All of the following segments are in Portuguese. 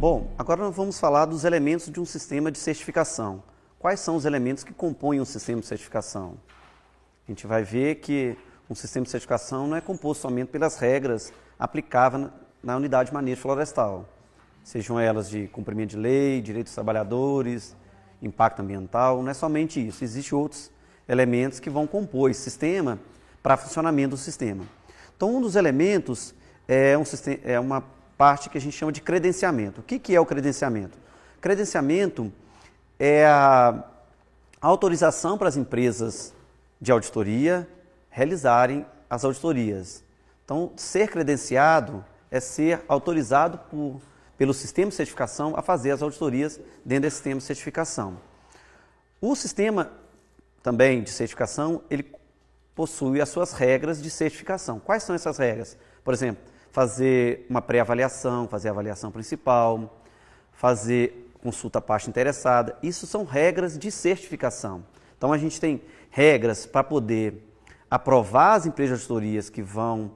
Bom, agora nós vamos falar dos elementos de um sistema de certificação. Quais são os elementos que compõem um sistema de certificação? A gente vai ver que um sistema de certificação não é composto somente pelas regras aplicáveis na unidade de manejo florestal, sejam elas de cumprimento de lei, direitos dos trabalhadores, impacto ambiental, não é somente isso, existem outros elementos que vão compor esse sistema para funcionamento do sistema. Então, um dos elementos é uma parte que a gente chama de credenciamento. O que é o credenciamento? Credenciamento é a autorização para as empresas de auditoria realizarem as auditorias. Então, ser credenciado é ser autorizado pelo sistema de certificação a fazer as auditorias dentro desse sistema de certificação. O sistema também de certificação, ele possui as suas regras de certificação. Quais são essas regras? Por exemplo, fazer uma pré-avaliação, fazer a avaliação principal, fazer consulta à parte interessada. Isso são regras de certificação. Então, a gente tem regras para poder aprovar as empresas de auditorias que vão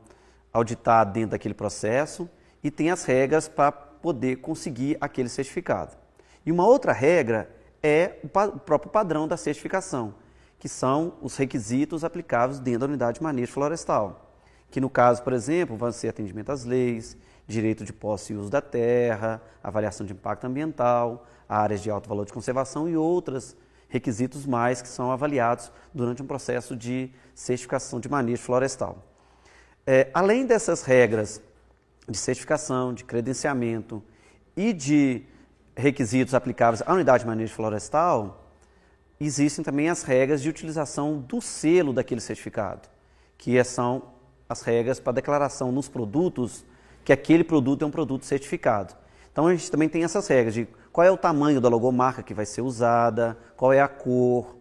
auditar dentro daquele processo e tem as regras para poder conseguir aquele certificado. E uma outra regra é o próprio padrão da certificação, que são os requisitos aplicáveis dentro da unidade de manejo florestal, que no caso, por exemplo, vão ser atendimento às leis, direito de posse e uso da terra, avaliação de impacto ambiental, áreas de alto valor de conservação e outros requisitos mais que são avaliados durante um processo de certificação de manejo florestal. Além dessas regras de certificação, de credenciamento e de requisitos aplicáveis à unidade de manejo florestal, existem também as regras de utilização do selo daquele certificado, que são as regras para declaração nos produtos que aquele produto é um produto certificado. Então a gente também tem essas regras de qual é o tamanho da logomarca que vai ser usada, qual é a cor,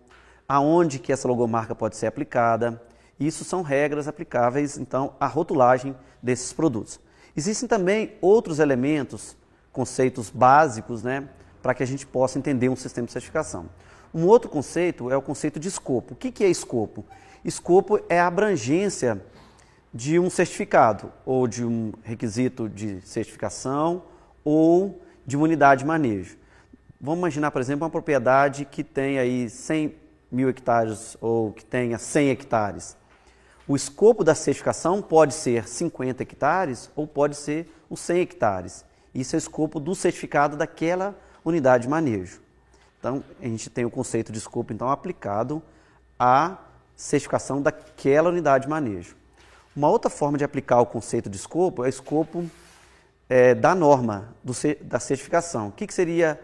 aonde que essa logomarca pode ser aplicada. Isso são regras aplicáveis, então, à rotulagem desses produtos. Existem também outros elementos, conceitos básicos, para que a gente possa entender um sistema de certificação. Um outro conceito é o conceito de escopo. O que é escopo? Escopo é a abrangência de um certificado, ou de um requisito de certificação, ou de uma unidade de manejo. Vamos imaginar, por exemplo, uma propriedade que tem aí 100 mil hectares ou que tenha 100 hectares. O escopo da certificação pode ser 50 hectares ou pode ser os 100 hectares. Isso é o escopo do certificado daquela unidade de manejo. Então, a gente tem o conceito de escopo então, aplicado à certificação daquela unidade de manejo. Uma outra forma de aplicar o conceito de escopo é o escopo da norma, da certificação. O que seria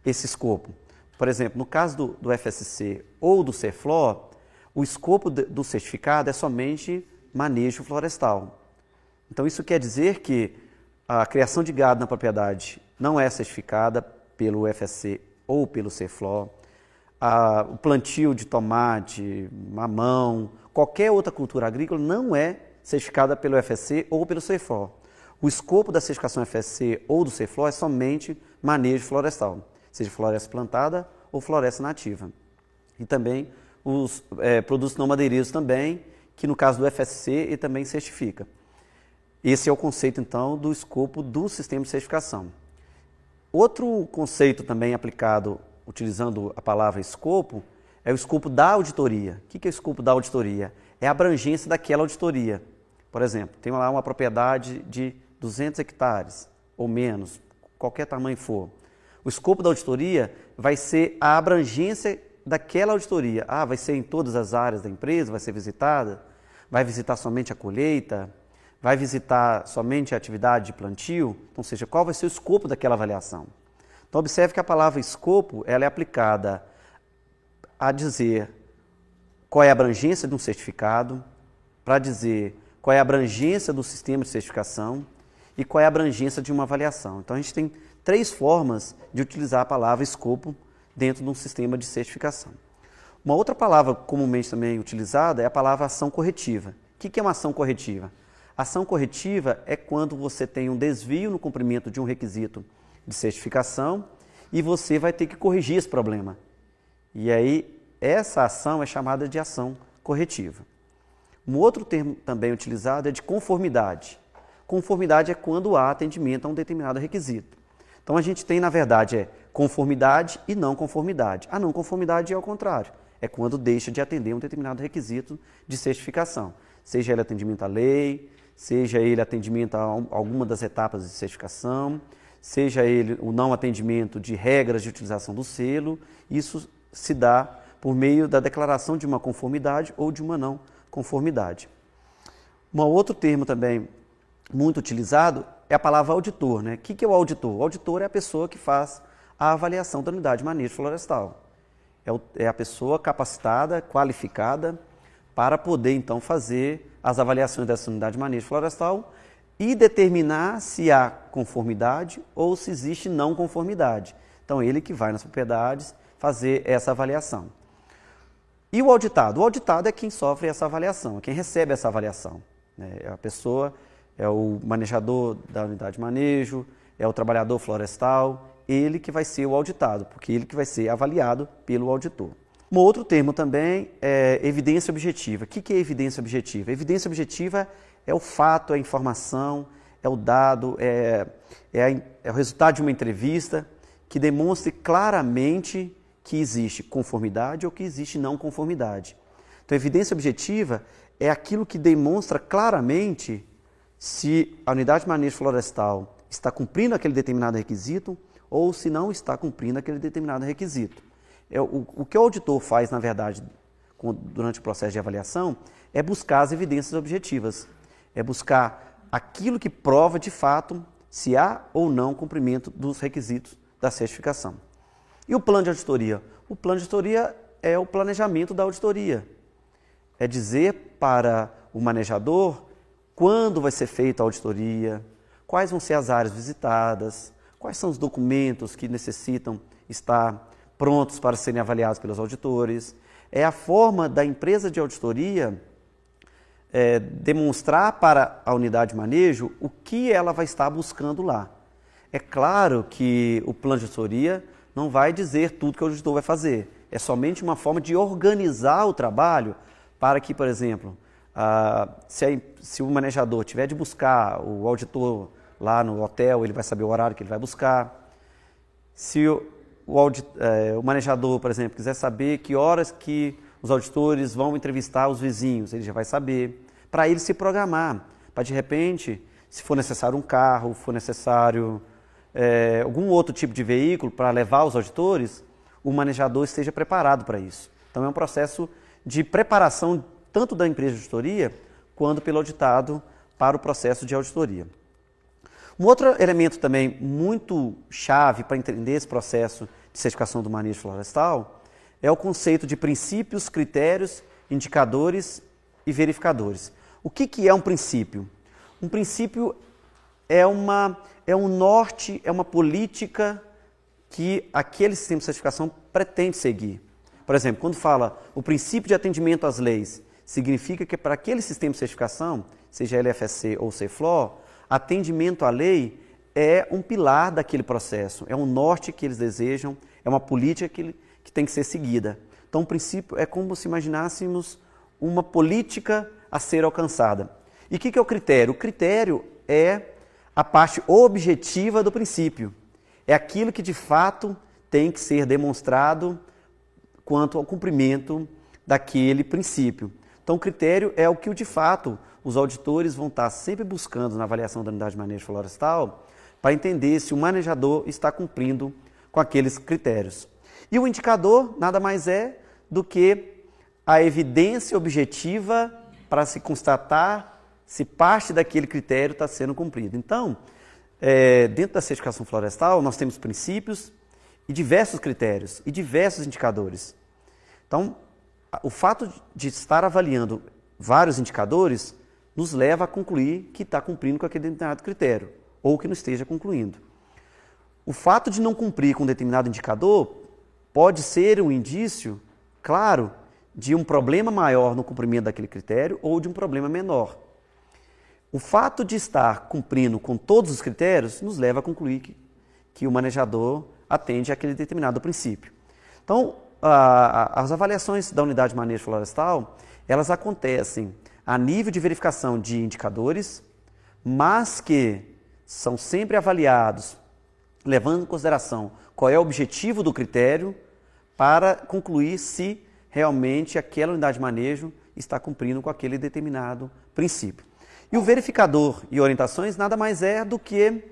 esse escopo? Por exemplo, no caso do FSC ou do CERFLOR, o escopo do certificado é somente manejo florestal. Então, isso quer dizer que a criação de gado na propriedade não é certificada pelo FSC ou pelo CERFLOR, o plantio de tomate, mamão, qualquer outra cultura agrícola não é certificada pelo FSC ou pelo CERFLOR. O escopo da certificação FSC ou do CERFLOR é somente manejo florestal, seja floresta plantada ou floresta nativa. E também os produtos não madeireiros também, que no caso do FSC ele também certifica. Esse é o conceito, então, do escopo do sistema de certificação. Outro conceito também aplicado, utilizando a palavra escopo, é o escopo da auditoria. O que é o escopo da auditoria? É a abrangência daquela auditoria. Por exemplo, tem lá uma propriedade de 200 hectares ou menos, qualquer tamanho for. O escopo da auditoria vai ser a abrangência daquela auditoria. Vai ser em todas as áreas da empresa, vai ser visitada? Vai visitar somente a colheita? Vai visitar somente a atividade de plantio? Ou seja, qual vai ser o escopo daquela avaliação? Então, observe que a palavra escopo ela é aplicada a dizer qual é a abrangência de um certificado, para dizer qual é a abrangência do sistema de certificação e qual é a abrangência de uma avaliação. Então, a gente tem 3 formas de utilizar a palavra escopo dentro de um sistema de certificação. Uma outra palavra comumente também utilizada é a palavra ação corretiva. O que é uma ação corretiva? Ação corretiva é quando você tem um desvio no cumprimento de um requisito de certificação e você vai ter que corrigir esse problema. E aí, essa ação é chamada de ação corretiva. Um outro termo também utilizado é de conformidade. Conformidade é quando há atendimento a um determinado requisito. Então a gente tem, na verdade, conformidade e não conformidade. A não conformidade é o contrário, é quando deixa de atender um determinado requisito de certificação, seja ele atendimento à lei, seja ele atendimento a alguma das etapas de certificação, seja ele o não atendimento de regras de utilização do selo. Isso se dá por meio da declaração de uma conformidade ou de uma não conformidade. Um outro termo também muito utilizado é a palavra auditor, né? O que é o auditor? O auditor é a pessoa que faz a avaliação da unidade de manejo florestal. É a pessoa capacitada, qualificada, para poder, então, fazer as avaliações dessa unidade de manejo florestal e determinar se há conformidade ou se existe não conformidade. Então, ele que vai nas propriedades fazer essa avaliação. E o auditado? O auditado é quem sofre essa avaliação, é quem recebe essa avaliação. É a pessoa, é o manejador da unidade de manejo, é o trabalhador florestal, ele que vai ser o auditado, porque ele que vai ser avaliado pelo auditor. Um outro termo também é evidência objetiva. O que é evidência objetiva? Evidência objetiva é o fato, é a informação, é o dado, é o resultado de uma entrevista que demonstre claramente que existe conformidade ou que existe não conformidade. Então, evidência objetiva é aquilo que demonstra claramente se a unidade de manejo florestal está cumprindo aquele determinado requisito ou se não está cumprindo aquele determinado requisito. O que o auditor faz, na verdade, durante o processo de avaliação, é buscar as evidências objetivas, é buscar aquilo que prova de fato se há ou não cumprimento dos requisitos da certificação. E o plano de auditoria? O plano de auditoria é o planejamento da auditoria. É dizer para o manejador quando vai ser feita a auditoria, quais vão ser as áreas visitadas, quais são os documentos que necessitam estar prontos para serem avaliados pelos auditores. É a forma da empresa de auditoria demonstrar para a unidade de manejo o que ela vai estar buscando lá. É claro que o plano de auditoria não vai dizer tudo que o auditor vai fazer. É somente uma forma de organizar o trabalho para que, por exemplo, se o manejador tiver de buscar o auditor lá no hotel, ele vai saber o horário que ele vai buscar. Se o manejador, por exemplo, quiser saber que horas que os auditores vão entrevistar os vizinhos, ele já vai saber, para ele se programar, para de repente, se for necessário um carro, for necessário algum outro tipo de veículo para levar os auditores, o manejador esteja preparado para isso. Então é um processo de preparação tanto da empresa de auditoria quanto pelo auditado para o processo de auditoria. Um outro elemento também muito chave para entender esse processo de certificação do manejo florestal é o conceito de princípios, critérios, indicadores e verificadores. O que é um princípio? Um princípio é um norte, é uma política que aquele sistema de certificação pretende seguir. Por exemplo, quando fala o princípio de atendimento às leis, significa que para aquele sistema de certificação, seja LFSC ou CFLOR, atendimento à lei é um pilar daquele processo, é um norte que eles desejam, é uma política que tem que ser seguida. Então, o princípio é como se imaginássemos uma política a ser alcançada. E o que é o critério? O critério é a parte objetiva do princípio. É aquilo que, de fato, tem que ser demonstrado quanto ao cumprimento daquele princípio. Então, o critério é o que, de fato, os auditores vão estar sempre buscando na avaliação da unidade de manejo florestal para entender se o manejador está cumprindo com aqueles critérios. E o indicador nada mais é do que a evidência objetiva para se constatar se parte daquele critério está sendo cumprido. Então, dentro da certificação florestal, nós temos princípios e diversos critérios e diversos indicadores. Então, o fato de estar avaliando vários indicadores nos leva a concluir que está cumprindo com aquele determinado critério ou que não esteja concluindo. O fato de não cumprir com um determinado indicador pode ser um indício, claro, de um problema maior no cumprimento daquele critério ou de um problema menor. O fato de estar cumprindo com todos os critérios nos leva a concluir que o manejador atende àquele determinado princípio. Então, as avaliações da unidade de manejo florestal, elas acontecem a nível de verificação de indicadores, mas que são sempre avaliados levando em consideração qual é o objetivo do critério para concluir se realmente aquela unidade de manejo está cumprindo com aquele determinado princípio. E o verificador e orientações nada mais é do que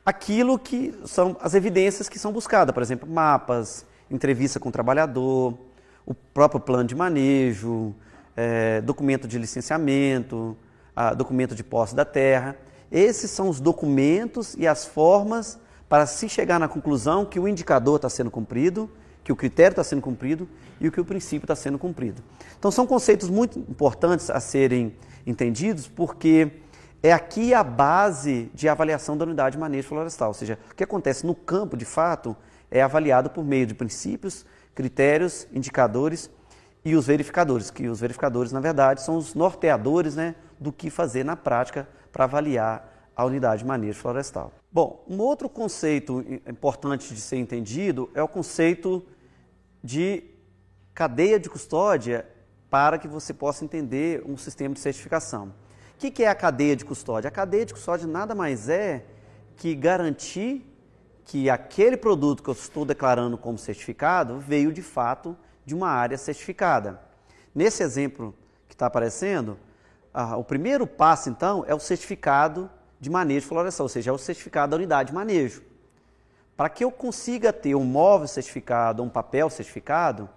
aquilo que são as evidências que são buscadas, por exemplo, mapas, entrevista com o trabalhador, o próprio plano de manejo, documento de licenciamento, documento de posse da terra. Esses são os documentos e as formas para se chegar na conclusão que o indicador está sendo cumprido, que o critério está sendo cumprido e que o princípio está sendo cumprido. Então são conceitos muito importantes a serem entendidos, porque é aqui a base de avaliação da unidade de manejo florestal, ou seja, o que acontece no campo, de fato, é avaliado por meio de princípios, critérios, indicadores e os verificadores, que os verificadores, na verdade, são os norteadores, né, do que fazer na prática para avaliar a unidade de manejo florestal. Bom, um outro conceito importante de ser entendido é o conceito de cadeia de custódia para que você possa entender um sistema de certificação. O que é a cadeia de custódia? A cadeia de custódia nada mais é que garantir que aquele produto que eu estou declarando como certificado veio de fato de uma área certificada. Nesse exemplo que está aparecendo, o primeiro passo então é o certificado de manejo florestal, ou seja, é o certificado da unidade de manejo. Para que eu consiga ter um móvel certificado, um papel certificado,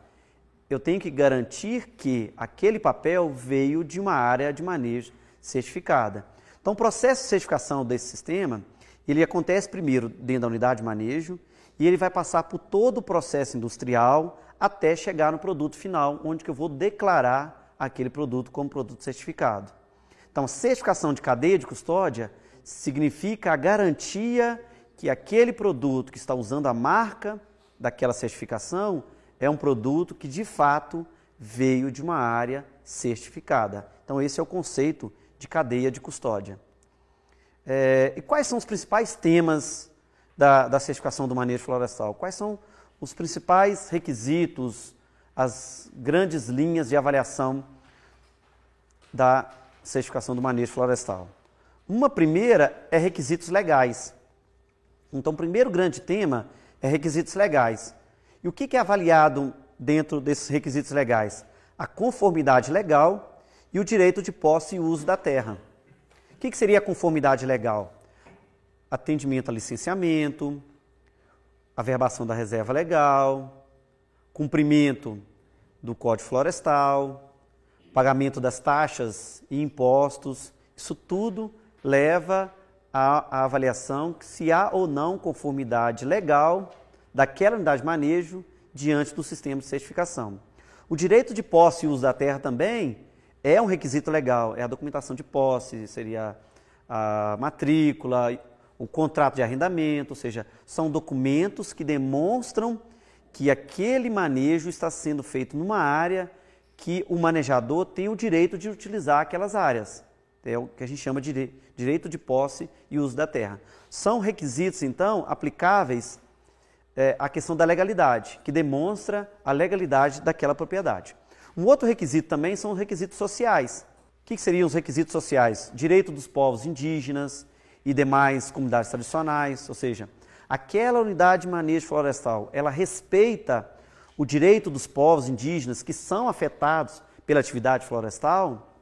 eu tenho que garantir que aquele papel veio de uma área de manejo certificada. Então, o processo de certificação desse sistema, ele acontece primeiro dentro da unidade de manejo e ele vai passar por todo o processo industrial até chegar no produto final, onde que eu vou declarar aquele produto como produto certificado. Então, certificação de cadeia de custódia significa a garantia que aquele produto que está usando a marca daquela certificação é um produto que, de fato, veio de uma área certificada. Então, esse é o conceito de cadeia de custódia. E quais são os principais temas da certificação do manejo florestal? Quais são os principais requisitos, as grandes linhas de avaliação da certificação do manejo florestal? Uma primeira é requisitos legais. Então, o primeiro grande tema é requisitos legais. E o que é avaliado dentro desses requisitos legais? A conformidade legal e o direito de posse e uso da terra. O que seria a conformidade legal? Atendimento a licenciamento, averbação da reserva legal, cumprimento do Código Florestal, pagamento das taxas e impostos. Isso tudo leva à avaliação se há ou não conformidade legal daquela unidade de manejo diante do sistema de certificação. O direito de posse e uso da terra também é um requisito legal, é a documentação de posse, seria a matrícula, o contrato de arrendamento, ou seja, são documentos que demonstram que aquele manejo está sendo feito numa área que o manejador tem o direito de utilizar aquelas áreas. É o que a gente chama de direito de posse e uso da terra. São requisitos, então, aplicáveis à questão da legalidade, que demonstra a legalidade daquela propriedade. Um outro requisito também são os requisitos sociais. O que seriam os requisitos sociais? Direito dos povos indígenas e demais comunidades tradicionais, ou seja, aquela unidade de manejo florestal, ela respeita o direito dos povos indígenas que são afetados pela atividade florestal.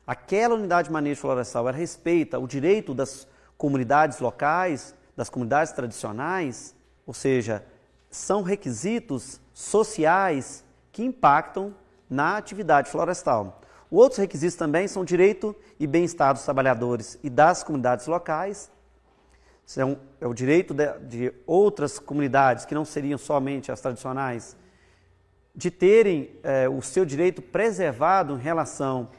Aquela unidade de manejo florestal, ela respeita o direito das comunidades locais, das comunidades tradicionais, ou seja, são requisitos sociais que impactam na atividade florestal. Outros requisitos também são direito e bem-estar dos trabalhadores e das comunidades locais. É o direito de outras comunidades, que não seriam somente as tradicionais, de terem o seu direito preservado em relação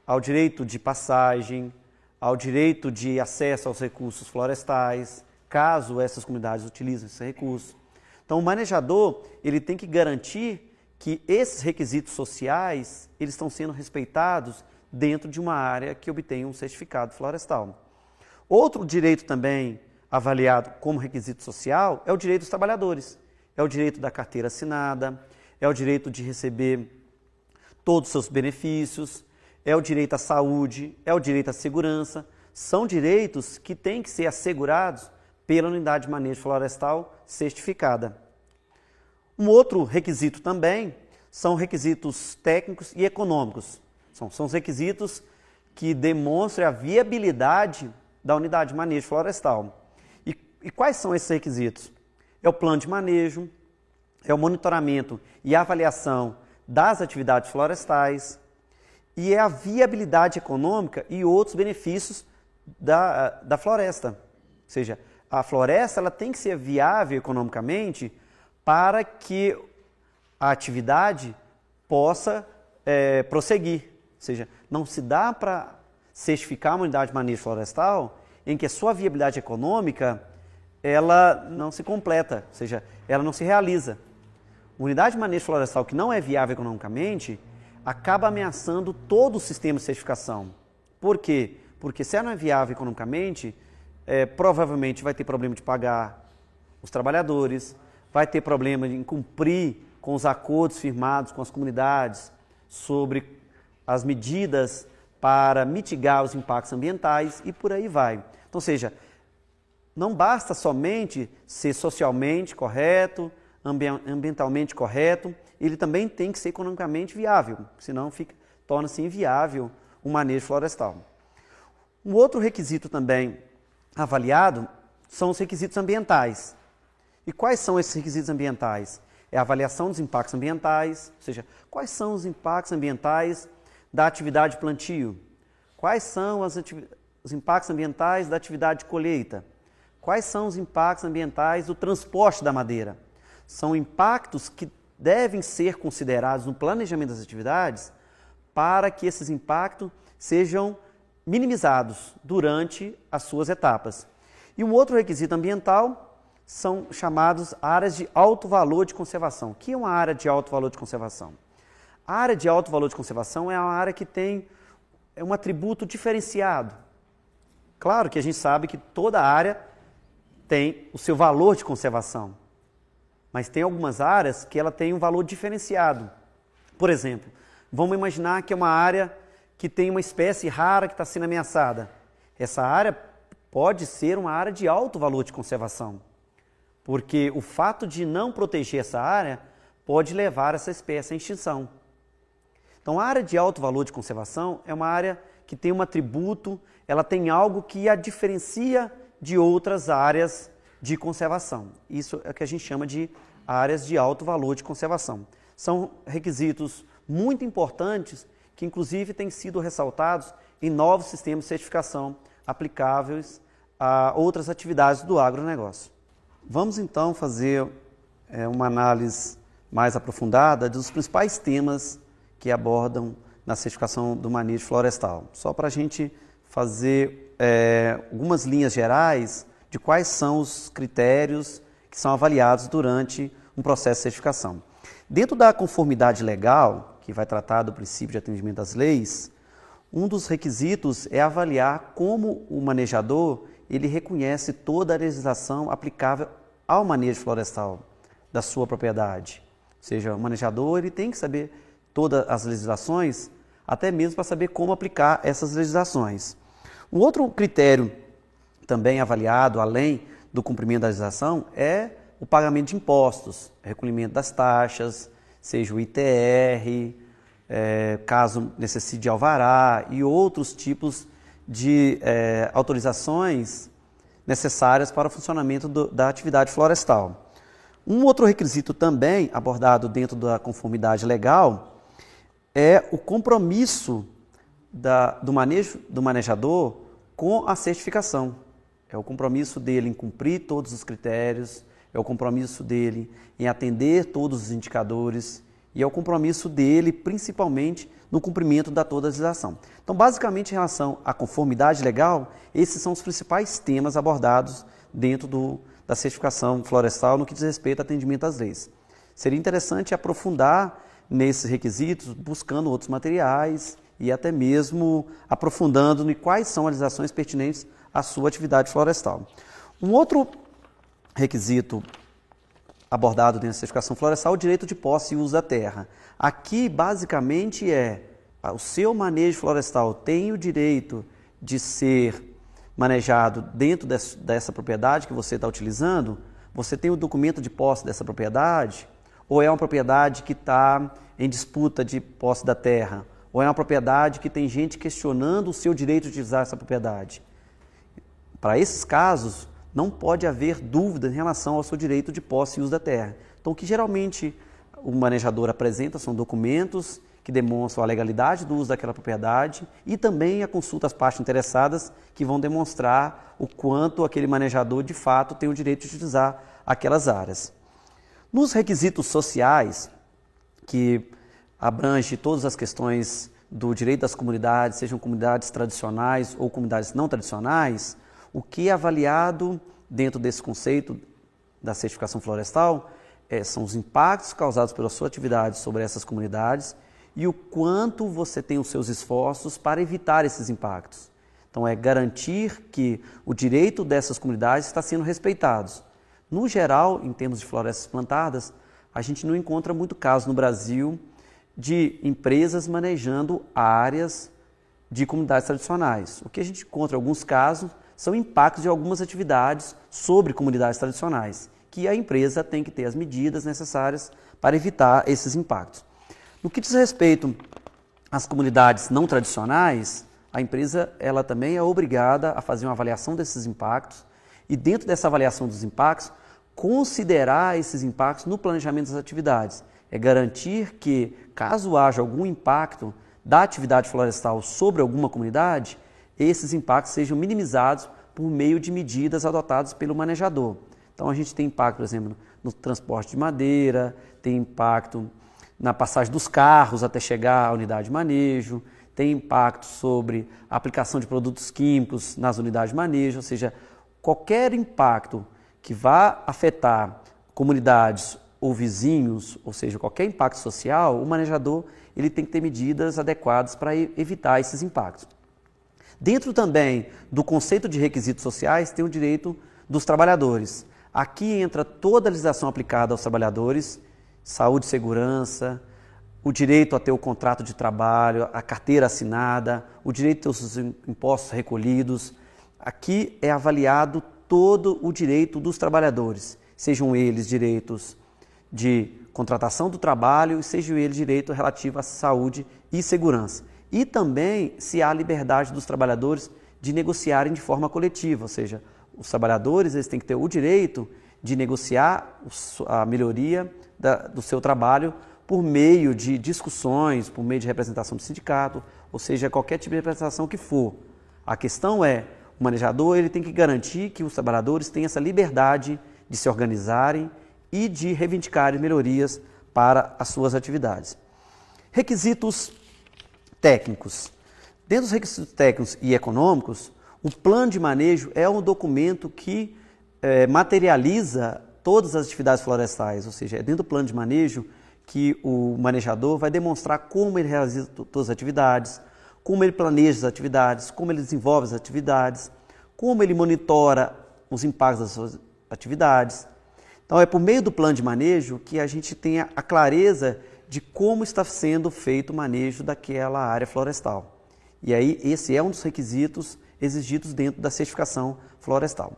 ao direito de passagem, ao direito de acesso aos recursos florestais, caso essas comunidades utilizem esse recurso. Então, o manejador ele tem que garantir que esses requisitos sociais eles estão sendo respeitados dentro de uma área que obtenha um certificado florestal. Outro direito também avaliado como requisito social é o direito dos trabalhadores. É o direito da carteira assinada, é o direito de receber todos os seus benefícios, é o direito à saúde, é o direito à segurança. São direitos que têm que ser assegurados pela unidade de manejo florestal certificada. Um outro requisito também são requisitos técnicos e econômicos. São os requisitos que demonstram a viabilidade da unidade de manejo florestal. E quais são esses requisitos? É o plano de manejo, é o monitoramento e avaliação das atividades florestais e é a viabilidade econômica e outros benefícios da floresta. Ou seja, a floresta ela tem que ser viável economicamente para que a atividade possa prosseguir. Ou seja, não se dá para certificar uma unidade de manejo florestal em que a sua viabilidade econômica ela não se completa, ou seja, ela não se realiza. Uma unidade de manejo florestal que não é viável economicamente acaba ameaçando todo o sistema de certificação. Por quê? Porque se ela não é viável economicamente, provavelmente vai ter problema de pagar os trabalhadores, vai ter problema em cumprir com os acordos firmados com as comunidades sobre as medidas para mitigar os impactos ambientais e por aí vai. Então, ou seja, não basta somente ser socialmente correto, ambientalmente correto, ele também tem que ser economicamente viável, senão torna-se inviável o manejo florestal. Um outro requisito também avaliado são os requisitos ambientais. E quais são esses requisitos ambientais? É a avaliação dos impactos ambientais, ou seja, quais são os impactos ambientais da atividade de plantio? Quais são os impactos ambientais da atividade de colheita? Quais são os impactos ambientais do transporte da madeira? São impactos que devem ser considerados no planejamento das atividades para que esses impactos sejam minimizados durante as suas etapas. E um outro requisito ambiental são chamados áreas de alto valor de conservação. O que é uma área de alto valor de conservação? A área de alto valor de conservação é uma área que tem um atributo diferenciado. Claro que a gente sabe que toda área tem o seu valor de conservação, mas tem algumas áreas que ela tem um valor diferenciado. Por exemplo, vamos imaginar que é uma área que tem uma espécie rara que está sendo ameaçada. Essa área pode ser uma área de alto valor de conservação, porque o fato de não proteger essa área pode levar essa espécie à extinção. Então, a área de alto valor de conservação é uma área que tem um atributo, ela tem algo que a diferencia de outras áreas de conservação. Isso é o que a gente chama de áreas de alto valor de conservação. São requisitos muito importantes que, inclusive, têm sido ressaltados em novos sistemas de certificação aplicáveis a outras atividades do agronegócio. Vamos, então, fazer uma análise mais aprofundada dos principais temas que abordam na certificação do manejo florestal. Só para a gente fazer algumas linhas gerais de quais são os critérios que são avaliados durante um processo de certificação. Dentro da conformidade legal, que vai tratar do princípio de atendimento às leis, um dos requisitos é avaliar como o manejador ele reconhece toda a legislação aplicável ao manejo florestal da sua propriedade. Ou seja, o manejador ele tem que saber todas as legislações, até mesmo para saber como aplicar essas legislações. Um outro critério também avaliado, além do cumprimento da legislação, é o pagamento de impostos, recolhimento das taxas, seja o ITR, caso necessite de alvará e outros tipos de autorizações necessárias para o funcionamento da atividade florestal. Um outro requisito também abordado dentro da conformidade legal é o compromisso do manejador com a certificação. É o compromisso dele em cumprir todos os critérios, é o compromisso dele em atender todos os indicadores e é o compromisso dele principalmente no cumprimento da toda a legislação. Então, basicamente, em relação à conformidade legal, esses são os principais temas abordados dentro da certificação florestal no que diz respeito ao atendimento às leis. Seria interessante aprofundar nesses requisitos, buscando outros materiais e até mesmo aprofundando em quais são as legislações pertinentes à sua atividade florestal. Um outro requisito abordado dentro da certificação florestal é o direito de posse e uso da terra. Aqui, basicamente, o seu manejo florestal tem o direito de ser manejado dentro dessa propriedade que você está utilizando, você tem o documento de posse dessa propriedade, ou é uma propriedade que está em disputa de posse da terra, ou é uma propriedade que tem gente questionando o seu direito de utilizar essa propriedade. Para esses casos, não pode haver dúvida em relação ao seu direito de posse e uso da terra. Então, o que geralmente o manejador apresenta são documentos que demonstram a legalidade do uso daquela propriedade e também a consulta às partes interessadas que vão demonstrar o quanto aquele manejador de fato tem o direito de utilizar aquelas áreas. Nos requisitos sociais, que abrange todas as questões do direito das comunidades, sejam comunidades tradicionais ou comunidades não tradicionais, o que é avaliado dentro desse conceito da certificação florestal são os impactos causados pela sua atividade sobre essas comunidades e o quanto você tem os seus esforços para evitar esses impactos. Então, é garantir que o direito dessas comunidades está sendo respeitado. No geral, em termos de florestas plantadas, a gente não encontra muito caso no Brasil de empresas manejando áreas de comunidades tradicionais. O que a gente encontra em alguns casos são impactos de algumas atividades sobre comunidades tradicionais, que a empresa tem que ter as medidas necessárias para evitar esses impactos. No que diz respeito às comunidades não tradicionais, a empresa ela também é obrigada a fazer uma avaliação desses impactos e dentro dessa avaliação dos impactos, considerar esses impactos no planejamento das atividades. É garantir que, caso haja algum impacto da atividade florestal sobre alguma comunidade, esses impactos sejam minimizados por meio de medidas adotadas pelo manejador. Então, a gente tem impacto, por exemplo, no transporte de madeira, tem impacto na passagem dos carros até chegar à unidade de manejo, tem impacto sobre a aplicação de produtos químicos nas unidades de manejo, ou seja, qualquer impacto que vá afetar comunidades ou vizinhos, ou seja, qualquer impacto social, o manejador ele tem que ter medidas adequadas para evitar esses impactos. Dentro também do conceito de requisitos sociais tem o direito dos trabalhadores. Aqui entra toda a legislação aplicada aos trabalhadores, saúde e segurança, o direito a ter o contrato de trabalho, a carteira assinada, o direito a ter os impostos recolhidos. Aqui é avaliado todo o direito dos trabalhadores, sejam eles direitos de contratação do trabalho e sejam eles direitos relativos à saúde e segurança. E também se há liberdade dos trabalhadores de negociarem de forma coletiva, ou seja, os trabalhadores eles têm que ter o direito de negociar a melhoria do seu trabalho por meio de discussões, por meio de representação do sindicato, ou seja, qualquer tipo de representação que for. A questão é, o manejador ele tem que garantir que os trabalhadores tenham essa liberdade de se organizarem e de reivindicarem melhorias para as suas atividades. Requisitos técnicos. Dentro dos requisitos técnicos e econômicos, o plano de manejo é um documento que materializa todas as atividades florestais, ou seja, é dentro do plano de manejo que o manejador vai demonstrar como ele realiza todas as atividades, como ele planeja as atividades, como ele desenvolve as atividades, como ele monitora os impactos das suas atividades. Então, é por meio do plano de manejo que a gente tem a clareza de como está sendo feito o manejo daquela área florestal. E aí, esse é um dos requisitos exigidos dentro da certificação florestal.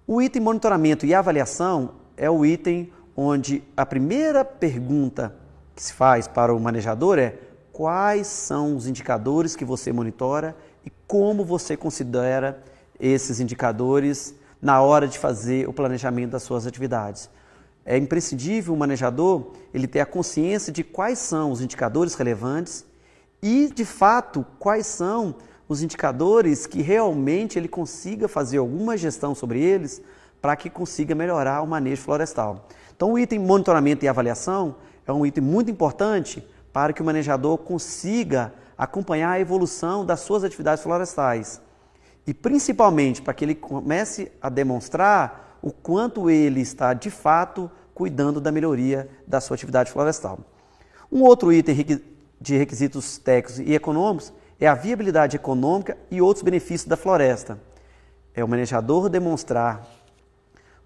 O item monitoramento e avaliação é o item onde a primeira pergunta que se faz para o manejador é quais são os indicadores que você monitora e como você considera esses indicadores na hora de fazer o planejamento das suas atividades. É imprescindível o manejador ele ter a consciência de quais são os indicadores relevantes e, de fato, quais são os indicadores que realmente ele consiga fazer alguma gestão sobre eles para que consiga melhorar o manejo florestal. Então, o item monitoramento e avaliação é um item muito importante para que o manejador consiga acompanhar a evolução das suas atividades florestais e, principalmente, para que ele comece a demonstrar o quanto ele está, de fato, cuidando da melhoria da sua atividade florestal. Um outro item de requisitos técnicos e econômicos é a viabilidade econômica e outros benefícios da floresta. É o manejador demonstrar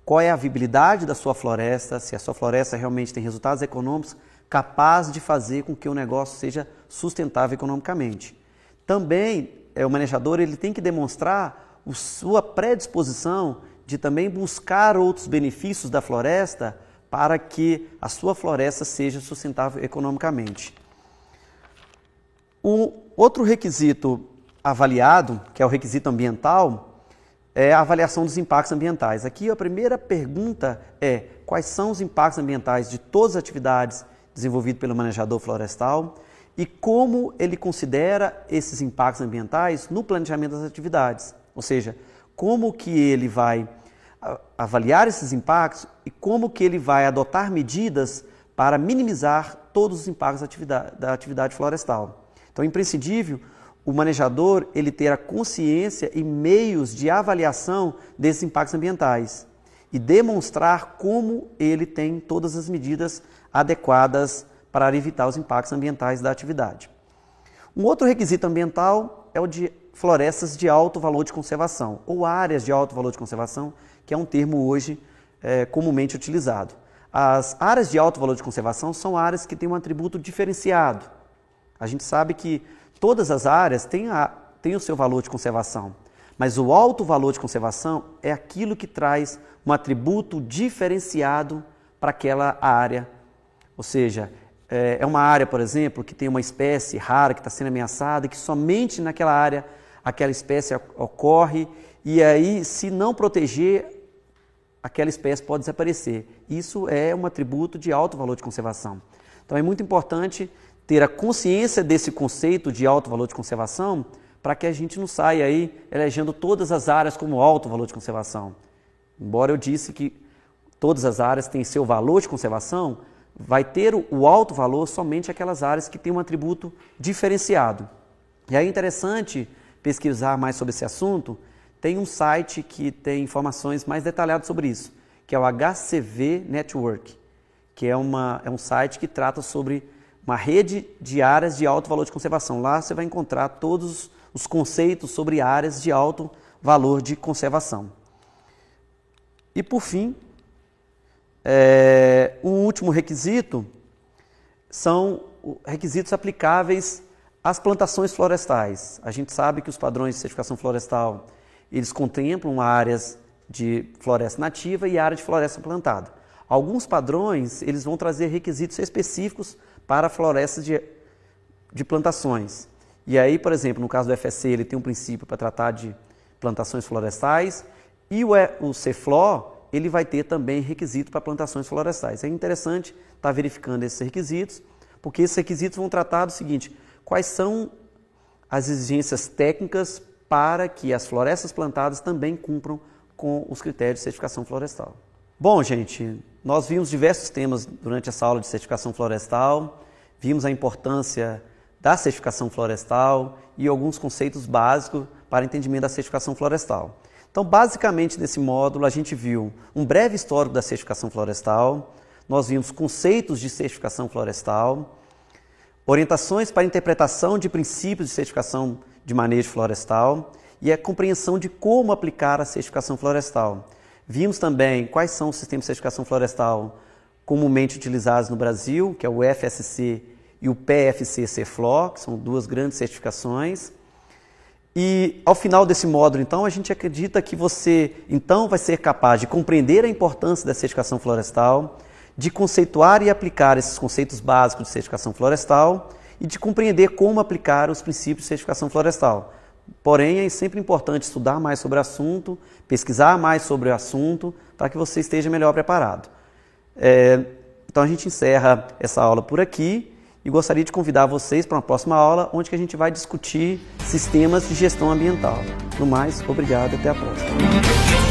qual é a viabilidade da sua floresta, se a sua floresta realmente tem resultados econômicos capazes de fazer com que o negócio seja sustentável economicamente. Também, o manejador ele tem que demonstrar a sua predisposição de também buscar outros benefícios da floresta para que a sua floresta seja sustentável economicamente. O outro requisito avaliado, que é o requisito ambiental, é a avaliação dos impactos ambientais. Aqui a primeira pergunta é: quais são os impactos ambientais de todas as atividades desenvolvidas pelo manejador florestal e como ele considera esses impactos ambientais no planejamento das atividades. Ou seja, como que ele vai avaliar esses impactos e como que ele vai adotar medidas para minimizar todos os impactos da atividade florestal. Então, é imprescindível o manejador ele ter a consciência e meios de avaliação desses impactos ambientais e demonstrar como ele tem todas as medidas adequadas para evitar os impactos ambientais da atividade. Um outro requisito ambiental é o de florestas de alto valor de conservação, ou áreas de alto valor de conservação, que é um termo hoje comumente utilizado. As áreas de alto valor de conservação são áreas que têm um atributo diferenciado. A gente sabe que todas as áreas têm o seu valor de conservação, mas o alto valor de conservação é aquilo que traz um atributo diferenciado para aquela área. Ou seja, é uma área, por exemplo, que tem uma espécie rara que está sendo ameaçada e que somente naquela área aquela espécie ocorre e aí, se não proteger, aquela espécie pode desaparecer. Isso é um atributo de alto valor de conservação. Então, é muito importante ter a consciência desse conceito de alto valor de conservação para que a gente não saia aí elegendo todas as áreas como alto valor de conservação. Embora eu disse que todas as áreas têm seu valor de conservação, vai ter o alto valor somente aquelas áreas que têm um atributo diferenciado. E aí é interessante pesquisar mais sobre esse assunto. Tem um site que tem informações mais detalhadas sobre isso, que é o HCV Network, que é um site que trata sobre uma rede de áreas de alto valor de conservação. Lá você vai encontrar todos os conceitos sobre áreas de alto valor de conservação. E por fim, um último requisito são requisitos aplicáveis às plantações florestais. A gente sabe que os padrões de certificação florestal eles contemplam áreas de floresta nativa e área de floresta plantada. Alguns padrões eles vão trazer requisitos específicos para florestas de plantações. E aí, por exemplo, no caso do FSC, ele tem um princípio para tratar de plantações florestais e o CFLO ele vai ter também requisito para plantações florestais. É interessante estar verificando esses requisitos, porque esses requisitos vão tratar do seguinte: quais são as exigências técnicas para que as florestas plantadas também cumpram com os critérios de certificação florestal. Bom, gente, nós vimos diversos temas durante essa aula de certificação florestal, vimos a importância da certificação florestal e alguns conceitos básicos para entendimento da certificação florestal. Então, basicamente, nesse módulo, a gente viu um breve histórico da certificação florestal, nós vimos conceitos de certificação florestal, orientações para a interpretação de princípios de certificação de manejo florestal e a compreensão de como aplicar a certificação florestal. Vimos também quais são os sistemas de certificação florestal comumente utilizados no Brasil, que é o FSC e o PFC-CFLO, que são duas grandes certificações. E ao final desse módulo, então, a gente acredita que você então vai ser capaz de compreender a importância da certificação florestal, de conceituar e aplicar esses conceitos básicos de certificação florestal e de compreender como aplicar os princípios de certificação florestal. Porém, é sempre importante estudar mais sobre o assunto, pesquisar mais sobre o assunto, para que você esteja melhor preparado. Então, a gente encerra essa aula por aqui e gostaria de convidar vocês para uma próxima aula, onde que a gente vai discutir sistemas de gestão ambiental. No mais, obrigado e até a próxima.